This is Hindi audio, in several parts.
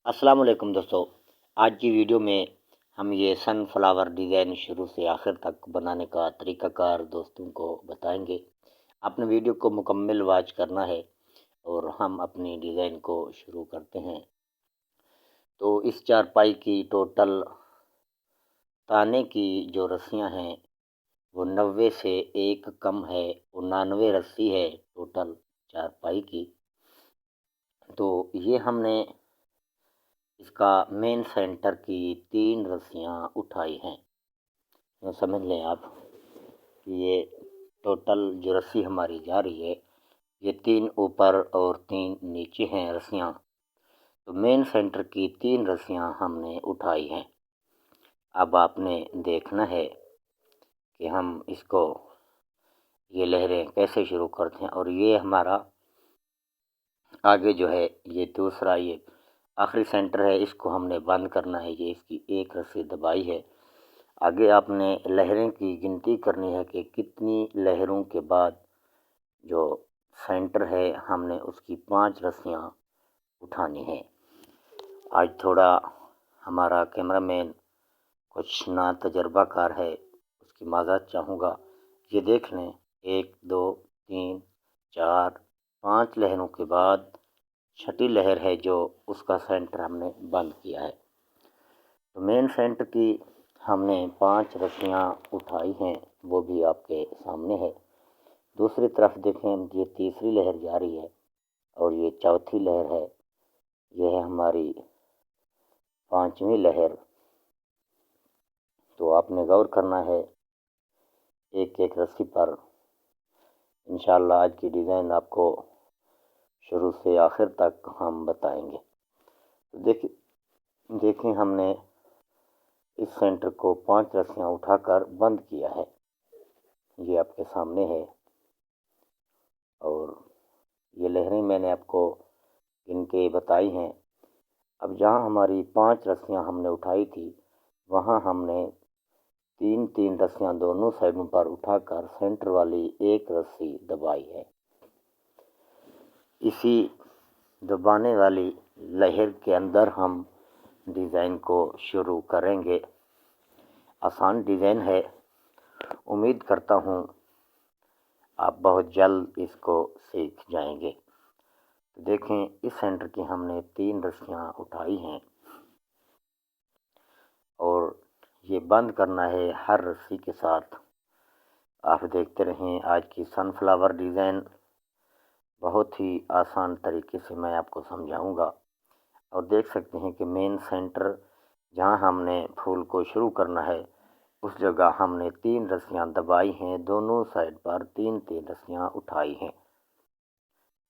अस्सलाम वालेकुम दोस्तों। आज की वीडियो में हम ये सनफ्लावर डिज़ाइन शुरू से आखिर तक बनाने का तरीक़ाकार दोस्तों को बताएंगे। आपने वीडियो को मुकम्मल वॉच करना है और हम अपनी डिज़ाइन को शुरू करते हैं। तो इस चारपाई की टोटल ताने की जो रस्सियाँ हैं वो 90 से एक कम है, 99 रस्सी है टोटल चारपाई की। तो ये हमने इसका मेन सेंटर की 3 रस्सियाँ उठाई हैं। तो समझ लें आप कि ये टोटल जो रस्सी हमारी जा रही है, ये 3 ऊपर और 3 नीचे हैं रस्सियाँ। तो मेन सेंटर की 3 रस्सियाँ हमने उठाई हैं। अब आपने देखना है कि हम इसको ये लहरें कैसे शुरू करते हैं। और ये हमारा आगे जो है ये दूसरा ये आखिरी सेंटर है, इसको हमने बंद करना है। ये इसकी एक रस्सी दबाई है। आगे आपने लहरें की गिनती करनी है कि कितनी लहरों के बाद जो सेंटर है हमने उसकी 5 रस्सियाँ उठानी है। आज थोड़ा हमारा कैमरामैन कुछ ना तजर्बाकार है, उसकी माज़रत चाहूँगा। ये देख लें 1, 2, 3, 4, 5 लहरों के बाद छठी लहर है जो उसका सेंटर हमने बंद किया है। तो मेन सेंटर की हमने 5 रस्सियाँ उठाई हैं, वो भी आपके सामने है। दूसरी तरफ देखें, ये तीसरी लहर जा रही है और ये चौथी लहर है। यह है हमारी 5वीं लहर। तो आपने गौर करना है एक एक रस्सी पर। इंशाअल्लाह आज की डिज़ाइन आपको शुरू से आखिर तक हम बताएंगे। देखें हमने इस सेंटर को 5 रस्सियाँ उठाकर बंद किया है। ये आपके सामने है और ये लहरें मैंने आपको इनके बताई हैं। अब जहाँ हमारी 5 रस्सियाँ हमने उठाई थी, वहाँ हमने 3-3 रस्सियाँ दोनों साइडों पर उठाकर सेंटर वाली एक रस्सी दबाई है। इसी दबाने वाली लहर के अंदर हम डिज़ाइन को शुरू करेंगे। आसान डिज़ाइन है। उम्मीद करता हूँ आप बहुत जल्द इसको सीख जाएंगे। तो देखें इस सेंटर की हमने 3 रस्सियाँ उठाई हैं और ये बंद करना है हर रस्सी के साथ। आप देखते रहें आज की सनफ्लावर डिज़ाइन बहुत ही आसान तरीके से मैं आपको समझाऊंगा। और देख सकते हैं कि मेन सेंटर जहां हमने फूल को शुरू करना है उस जगह हमने 3 रस्सियां दबाई हैं। दोनों साइड पर 3-3 रस्सियां उठाई हैं।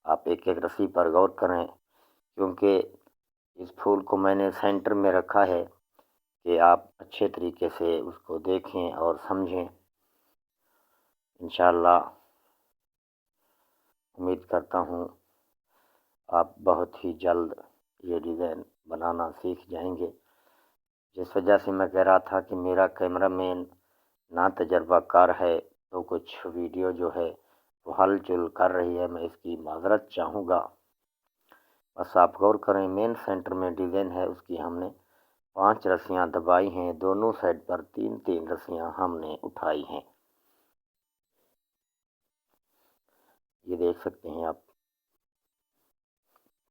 आप एक एक रस्सी पर गौर करें क्योंकि इस फूल को मैंने सेंटर में रखा है कि आप अच्छे तरीके से उसको देखें और समझें। इंशाअल्लाह उम्मीद करता हूँ आप बहुत ही जल्द ये डिज़ाइन बनाना सीख जाएंगे। जिस वजह से मैं कह रहा था कि मेरा कैमरामैन ना तजर्बाकार है, तो कुछ वीडियो जो है वो हलचल कर रही है, मैं इसकी माज़रत चाहूँगा। बस आप गौर करें, मेन सेंटर में डिज़ाइन है उसकी हमने 5 रस्सियाँ दबाई हैं। दोनों साइड पर 3-3 रस्सियाँ हमने उठाई हैं। ये देख सकते हैं आप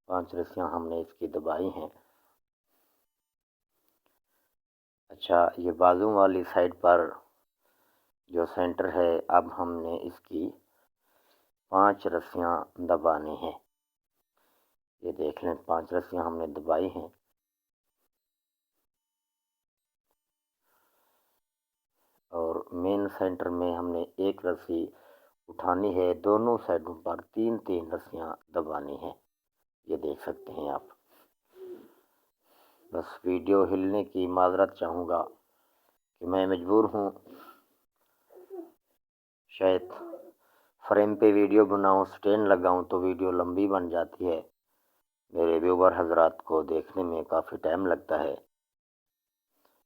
5 रस्सियाँ हमने इसकी दबाई हैं। अच्छा, ये बाजू वाली साइड पर जो सेंटर है, अब हमने इसकी 5 रस्सियाँ दबानी हैं। ये देख लें 5 रस्सियाँ हमने दबाई हैं और मेन सेंटर में हमने एक रस्सी उठानी है। दोनों साइडों पर 3-3 रस्सियाँ दबानी हैं। ये देख सकते हैं आप। बस वीडियो हिलने की माज़रत चाहूँगा कि मैं मजबूर हूँ, शायद फ्रेम पे वीडियो बनाऊँ, स्टैंड लगाऊँ तो वीडियो लंबी बन जाती है। मेरे व्यूवर हज़रात को देखने में काफ़ी टाइम लगता है,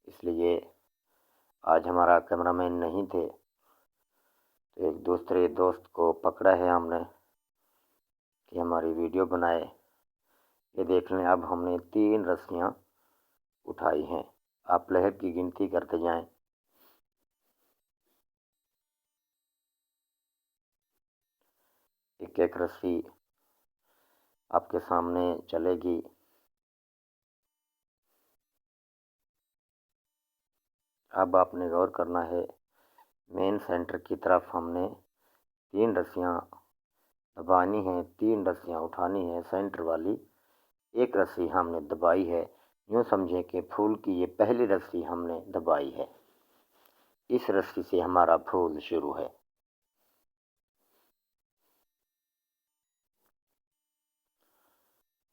इसलिए आज हमारा कैमरामैन नहीं थे, तो एक दूसरे दोस्त को पकड़ा है हमने कि हमारी वीडियो बनाए। ये देख लें, अब हमने 3 रस्सियाँ उठाई हैं। आप लहर की गिनती करते जाएं। एक एक रस्सी आपके सामने चलेगी। अब आपने गौर करना है, मेन सेंटर की तरफ हमने 3 रस्सियाँ दबानी हैं, 3 रस्सियाँ उठानी है। सेंटर वाली एक रस्सी हमने दबाई है। यूँ समझें कि फूल की ये पहली रस्सी हमने दबाई है। इस रस्सी से हमारा फूल शुरू है।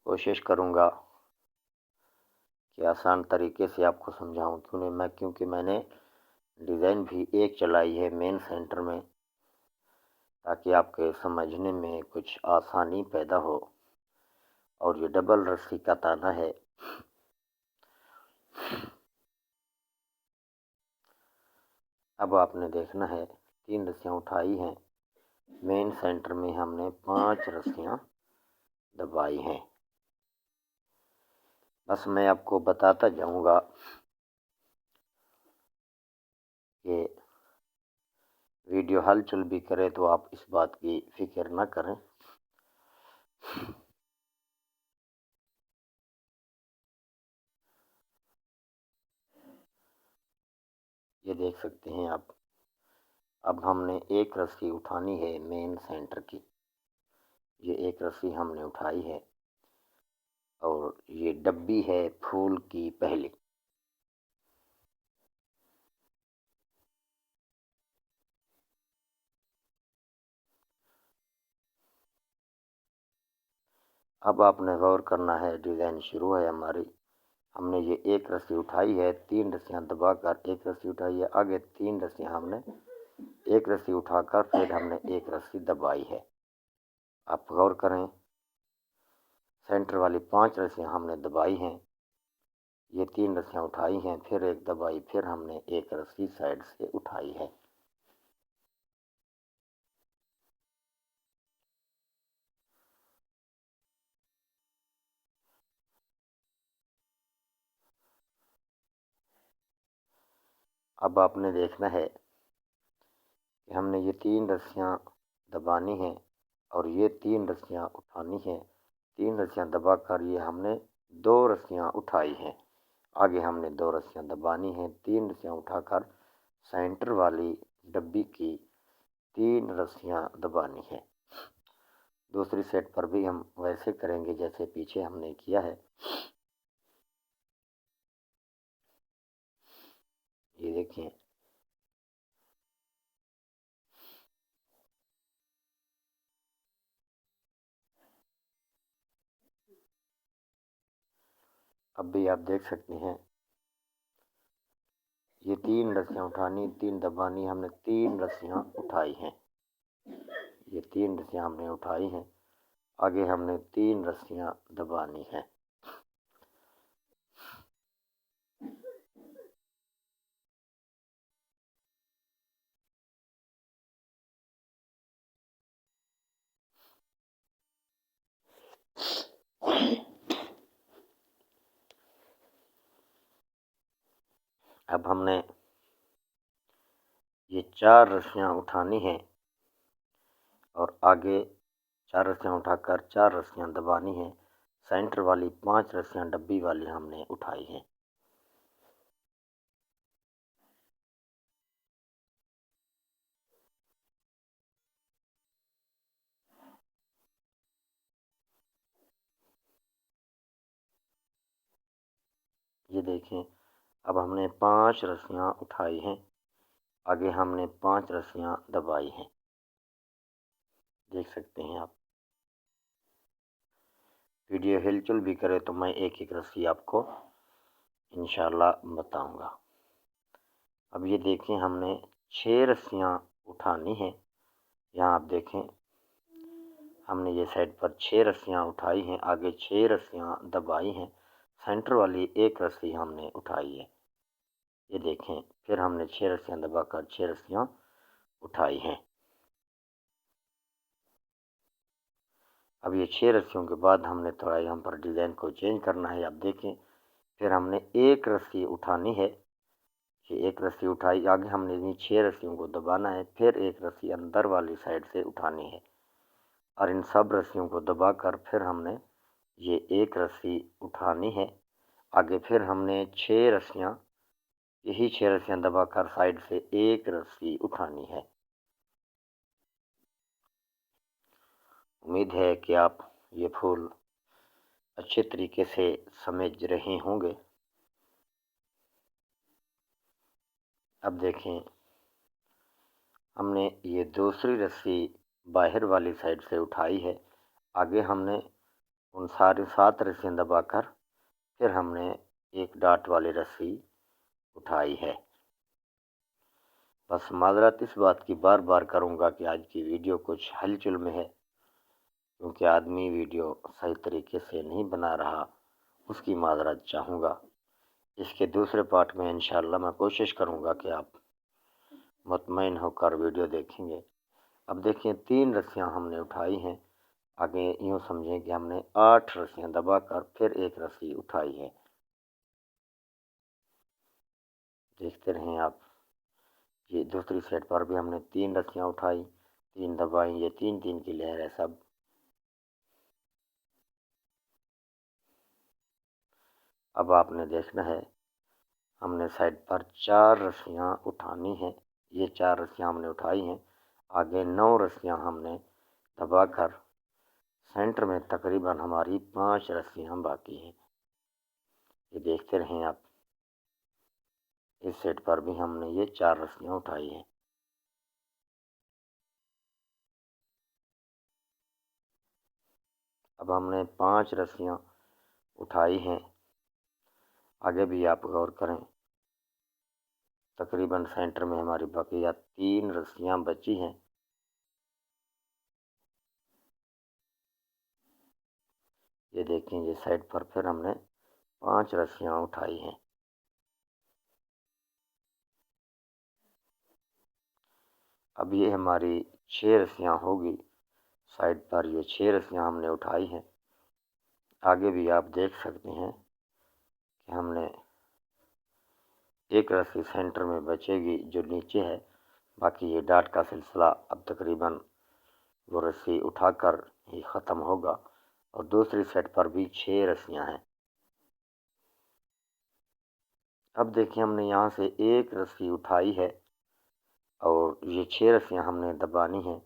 कोशिश करूँगा कि आसान तरीके से आपको समझाऊँ, क्योंकि मैंने डिज़ाइन भी एक चलाई है मेन सेंटर में, ताकि आपके समझने में कुछ आसानी पैदा हो। और ये डबल रस्सी का ताना है। अब आपने देखना है, 3 रस्सियाँ उठाई हैं। मेन सेंटर में हमने 5 रस्सियाँ दबाई हैं। बस मैं आपको बताता जाऊँगा कि वीडियो हलचल भी करे तो आप इस बात की फ़िक्र न करें। ये देख सकते हैं आप। अब हमने एक रस्सी उठानी है मेन सेंटर की। ये एक रस्सी हमने उठाई है और ये डब्बी है फूल की पहली। अब आपने गौर करना है, डिज़ाइन शुरू है हमारी। हमने ये एक रस्सी उठाई है, 3 रस्सियाँ दबाकर एक रस्सी उठाई है। आगे 3 रस्सियाँ हमने एक रस्सी उठाकर फिर हमने एक रस्सी दबाई है। आप गौर करें, सेंटर वाली 5 रस्सियाँ हमने दबाई हैं। ये 3 रस्सियाँ उठाई हैं, फिर एक दबाई, फिर हमने एक रस्सी साइड से उठाई है। अब आपने देखना है कि हमने ये 3 रस्सियाँ दबानी हैं और ये 3 रस्सियाँ उठानी हैं। 3 रस्सियाँ दबाकर ये हमने 2 रस्सियाँ उठाई हैं। आगे हमने 2 रस्सियाँ दबानी हैं, 3 रस्सियाँ उठाकर सेंटर वाली डब्बी की 3 रस्सियाँ दबानी है। दूसरी सेट पर भी हम वैसे करेंगे जैसे पीछे हमने किया है। ये देखिए, अब भी आप देख सकते हैं, ये 3 रस्सियाँ उठानी, 3 दबानी। हमने 3 रस्सियाँ उठाई हैं। ये 3 रस्सियाँ हमने उठाई हैं। आगे हमने 3 रस्सियाँ दबानी हैं। अब हमने ये 4 रस्सियाँ उठानी हैं और आगे 4 रस्सियाँ उठाकर 4 रस्सियाँ दबानी हैं। सेंटर वाली 5 रस्सियाँ डब्बी वाली हमने उठाई हैं। ये देखें, अब हमने 5 रस्सियाँ उठाई हैं। आगे हमने 5 रस्सियाँ दबाई हैं। देख सकते हैं आप। वीडियो हिलचुल भी करे तो मैं एक एक रस्सी आपको इंशाल्लाह बताऊंगा। अब ये देखें, हमने 6 रस्सियाँ उठानी हैं। यहाँ आप देखें, हमने ये साइड पर 6 रस्सियाँ उठाई हैं, आगे 6 रस्सियाँ दबाई हैं। सेंटर वाली एक रस्सी हमने उठाई है। ये देखें, फिर हमने 6 रस्सियाँ दबाकर 6 रस्सियाँ उठाई हैं। अब ये 6 रस्सियों के बाद हमने थोड़ा यहाँ पर डिज़ाइन को चेंज करना है। आप देखें, फिर हमने एक रस्सी उठानी है। ये एक रस्सी उठाई, आगे हमने इन 6 रस्सियों को दबाना है, फिर एक रस्सी अंदर वाली साइड से उठानी है और इन सब रस्सियों को दबाकर फिर हमने ये एक रस्सी उठानी है। आगे फिर हमने 6 रस्सियाँ, यही 6 रस्सियाँ दबाकर साइड से एक रस्सी उठानी है। उम्मीद है कि आप ये फूल अच्छे तरीके से समझ रहे होंगे। अब देखें, हमने ये दूसरी रस्सी बाहर वाली साइड से उठाई है। आगे हमने उन सारी 7 रस्सियाँ दबाकर फिर हमने एक डॉट वाली रस्सी उठाई है। बस माज़रत इस बात की बार बार करूँगा कि आज की वीडियो कुछ हलचल में है, क्योंकि आदमी वीडियो सही तरीके से नहीं बना रहा, उसकी माज़रत चाहूँगा। इसके दूसरे पार्ट में इंशाअल्लाह मैं कोशिश करूँगा कि आप मुतमईन होकर वीडियो देखेंगे। अब देखिए, 3 रस्सियाँ हमने उठाई हैं। आगे यूँ समझें कि हमने 8 रस्सियाँ दबाकर फिर एक रस्सी उठाई है। देखते रहें आप। ये दूसरी साइड पर भी हमने 3 रस्सियाँ उठाई, 3 दबाई, ये 3-3 की लहर है सब। अब आपने देखना है, हमने साइड पर 4 रस्सियाँ उठानी हैं। ये 4 रस्सियाँ हमने उठाई हैं। आगे 9 रस्सियाँ हमने दबाकर सेंटर में तकरीबन हमारी 5 रस्सियाँ बाकी हैं। ये देखते रहें आप। इस साइड पर भी हमने ये 4 रस्सियाँ उठाई हैं। अब हमने 5 रस्सियाँ उठाई हैं। आगे भी आप गौर करें, तकरीबन सेंटर में हमारी बकिया 3 रस्सियाँ बची हैं। ये देखें, ये साइड पर फिर हमने 5 रस्सियाँ उठाई हैं। अब ये हमारी 6 रस्सियाँ होगी। साइड पर ये 6 रस्सियाँ हमने उठाई हैं। आगे भी आप देख सकते हैं कि हमने एक रस्सी सेंटर में बचेगी जो नीचे है। बाकी ये डाट का सिलसिला अब तकरीबन वो रस्सी उठाकर ही ख़त्म होगा। और दूसरी साइड पर भी 6 रस्सियाँ हैं। अब देखिए, हमने यहाँ से एक रस्सी उठाई है और ये 6 रस्सियाँ हमने दबानी हैं।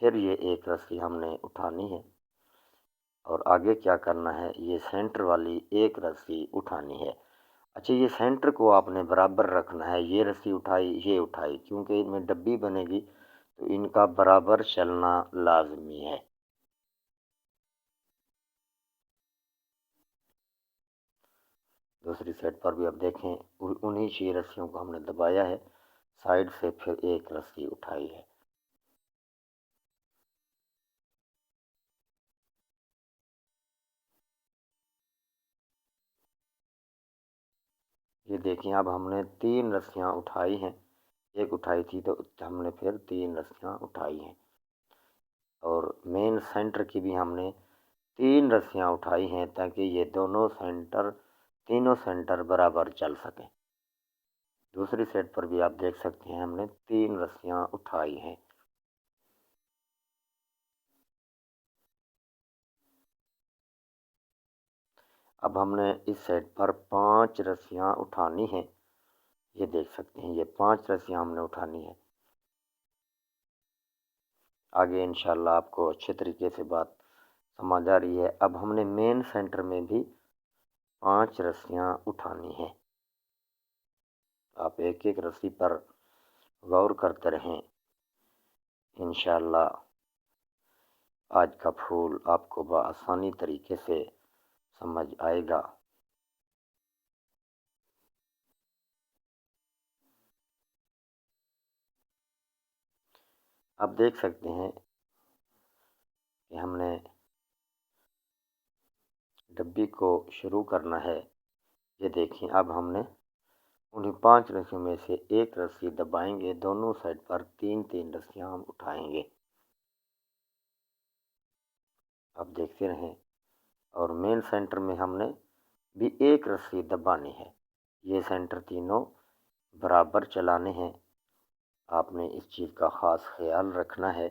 फिर ये एक रस्सी हमने उठानी है और आगे क्या करना है, ये सेंटर वाली एक रस्सी उठानी है। अच्छा, ये सेंटर को आपने बराबर रखना है। ये रस्सी उठाई, ये उठाई, क्योंकि इनमें डब्बी बनेगी तो इनका बराबर चलना लाजमी है। दूसरी साइड पर भी अब देखें, उन्हीं 6 रस्सियों को हमने दबाया है, साइड से फिर एक रस्सी उठाई है। ये देखिए, अब हमने 3 रस्सियाँ उठाई हैं। एक उठाई थी तो हमने फिर 3 रस्सियाँ उठाई हैं और मेन सेंटर की भी हमने 3 रस्सियाँ उठाई हैं, ताकि ये दोनों सेंटर, तीनों सेंटर बराबर चल सकें। दूसरी साइड पर भी आप देख सकते हैं, हमने 3 रस्सियाँ उठाई हैं। अब हमने इस साइड पर 5 रस्सियाँ उठानी हैं। ये देख सकते हैं, ये 5 रस्सियाँ हमने उठानी है। आगे इंशाल्लाह आपको अच्छे तरीके से बात समझ आ रही है। अब हमने मेन सेंटर में भी 5 रस्सियाँ उठानी है। आप एक एक रस्सी पर गौर करते रहें। इंशाल्लाह आज का फूल आपको बआसानी तरीके से समझ आएगा। आप देख सकते हैं कि हमने डब्बी को शुरू करना है। ये देखिए, अब हमने उन्हीं 5 रस्सियों में से एक रस्सी दबाएंगे। दोनों साइड पर 3-3 रस्सियाँ हम उठाएंगे। आप देखते रहें। और मेन सेंटर में हमने भी एक रस्सी दबानी है। ये सेंटर तीनों बराबर चलाने हैं। आपने इस चीज़ का ख़ास ख्याल रखना है।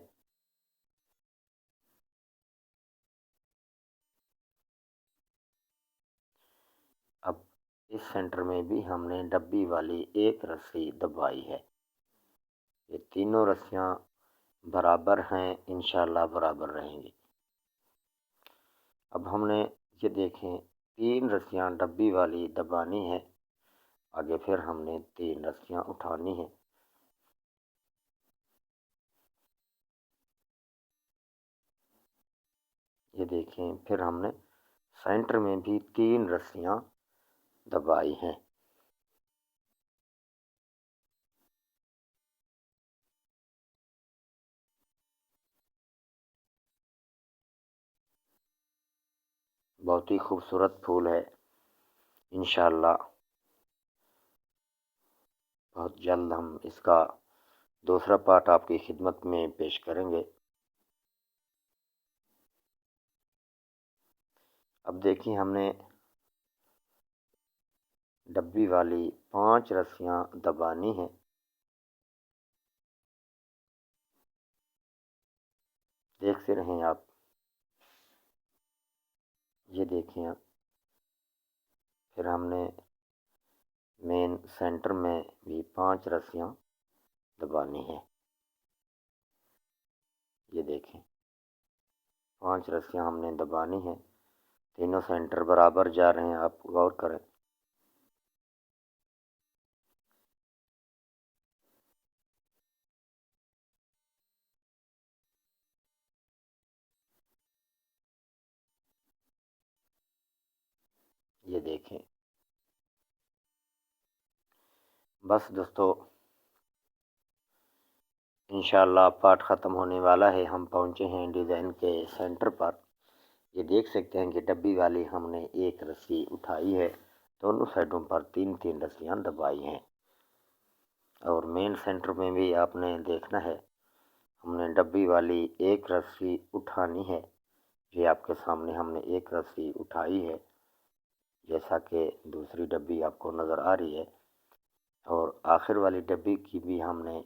अब इस सेंटर में भी हमने डब्बी वाली एक रस्सी दबाई है। ये तीनों रस्सियाँ बराबर हैं, इंशाल्लाह बराबर रहेंगी। अब हमने ये देखें 3 रस्सियाँ डब्बी वाली दबानी है। आगे फिर हमने 3 रस्सियाँ उठानी है। ये देखें, फिर हमने सेंटर में भी 3 रस्सियाँ दबाई हैं। बहुत ही खूबसूरत फूल है। इंशाल्लाह बहुत जल्द हम इसका दूसरा पार्ट आपकी खिदमत में पेश करेंगे। अब देखिए, हमने डब्बी वाली 5 रस्सियाँ दबानी हैं। देखते रहें आप। ये देखें आप। फिर हमने मेन सेंटर में भी 5 रस्सियाँ दबानी है। ये देखें, 5 रस्सियाँ हमने दबानी है। तीनों सेंटर बराबर जा रहे हैं, आप गौर करें। ये देखें। बस दोस्तों, इंशाल्लाह पार्ट ख़त्म होने वाला है। हम पहुँचे हैं डिज़ाइन के सेंटर पर। ये देख सकते हैं कि डब्बी वाली हमने एक रस्सी उठाई है। दोनों साइडों पर 3-3 रस्सियाँ दबाई हैं। और मेन सेंटर में भी आपने देखना है, हमने डब्बी वाली एक रस्सी उठानी है। ये आपके सामने हमने एक रस्सी उठाई है, जैसा कि दूसरी डब्बी आपको नज़र आ रही है। और आखिर वाली डब्बी की भी हमने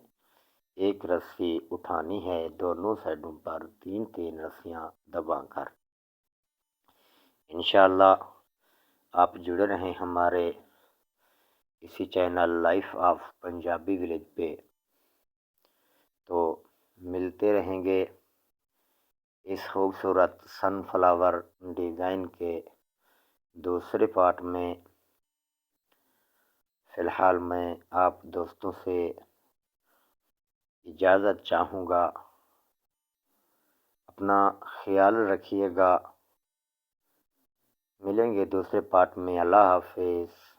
एक रस्सी उठानी है, दोनों साइडों पर 3-3 रस्सियाँ दबाकर। इंशाल्लाह आप जुड़े रहें हमारे इसी channel life of Punjabi village पे, तो मिलते रहेंगे इस खूबसूरत सनफ्लावर डिज़ाइन के दूसरे पार्ट में। फ़िलहाल मैं आप दोस्तों से इजाज़त चाहूँगा। अपना ख्याल रखिएगा। मिलेंगे दूसरे पार्ट में। अल्लाह हाफ़िज़।